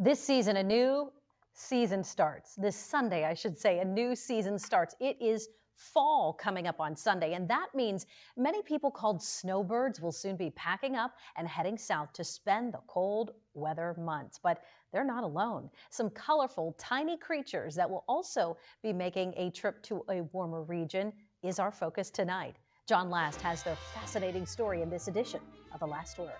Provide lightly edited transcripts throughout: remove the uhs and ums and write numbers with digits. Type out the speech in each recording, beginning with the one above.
This season, a new season starts. This Sunday, I should say, a new season starts. It is fall coming up on Sunday, and that means many people called snowbirds will soon be packing up and heading south to spend the cold weather months. But they're not alone. Some colorful, tiny creatures that will also be making a trip to a warmer region is our focus tonight. John Last has their fascinating story in this edition of The Last Word.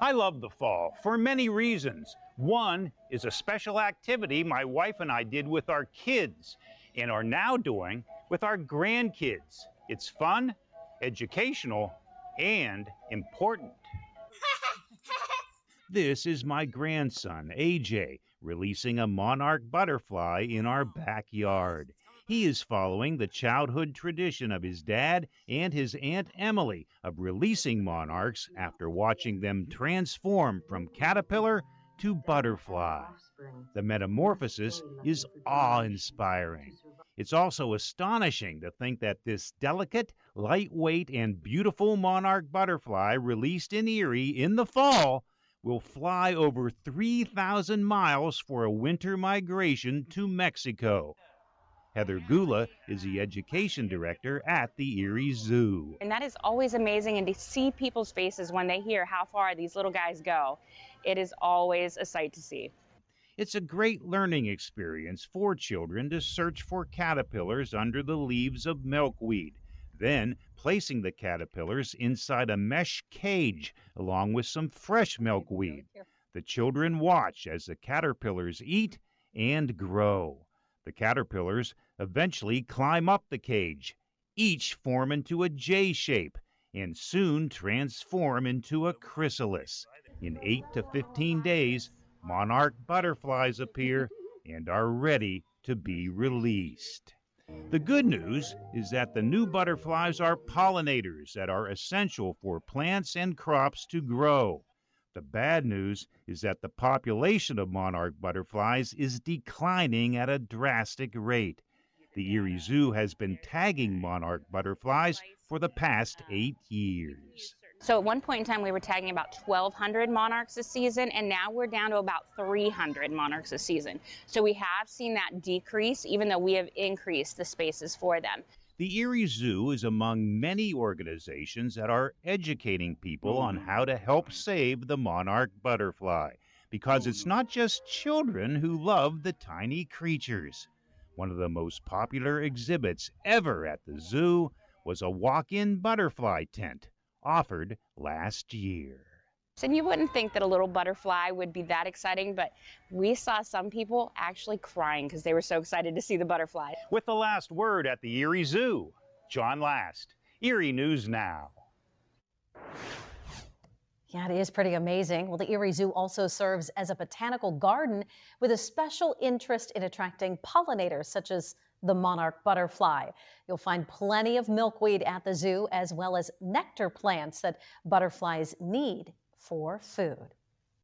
I love the fall for many reasons. One is a special activity my wife and I did with our kids and are now doing with our grandkids. It's fun, educational, and important. This is my grandson, AJ, releasing a monarch butterfly in our backyard. He is following the childhood tradition of his dad and his Aunt Emily of releasing monarchs after watching them transform from caterpillar to butterfly. The metamorphosis is awe-inspiring. It's also astonishing to think that this delicate, lightweight, and beautiful monarch butterfly released in Erie in the fall will fly over 3,000 miles for a winter migration to Mexico. Heather Gula is the education director at the Erie Zoo. And that is always amazing, and to see people's faces when they hear how far these little guys go, it is always a sight to see. It's a great learning experience for children to search for caterpillars under the leaves of milkweed, then placing the caterpillars inside a mesh cage along with some fresh milkweed. The children watch as the caterpillars eat and grow. The caterpillars eventually climb up the cage, each form into a J shape, and soon transform into a chrysalis. In 8 to 15 days, monarch butterflies appear and are ready to be released. The good news is that the new butterflies are pollinators that are essential for plants and crops to grow. The bad news is that the population of monarch butterflies is declining at a drastic rate. The Erie Zoo has been tagging monarch butterflies for the past 8 years. So at one point in time, we were tagging about 1,200 monarchs a season, and now we're down to about 300 monarchs a season. So we have seen that decrease, even though we have increased the spaces for them. The Erie Zoo is among many organizations that are educating people on how to help save the monarch butterfly, because it's not just children who love the tiny creatures. One of the most popular exhibits ever at the zoo was a walk-in butterfly tent offered last year. And you wouldn't think that a little butterfly would be that exciting, but we saw some people actually crying because they were so excited to see the butterfly. With the last word at the Erie Zoo, John Last, Erie News Now. Yeah, it is pretty amazing. Well, the Erie Zoo also serves as a botanical garden with a special interest in attracting pollinators such as the monarch butterfly. You'll find plenty of milkweed at the zoo, as well as nectar plants that butterflies need for food.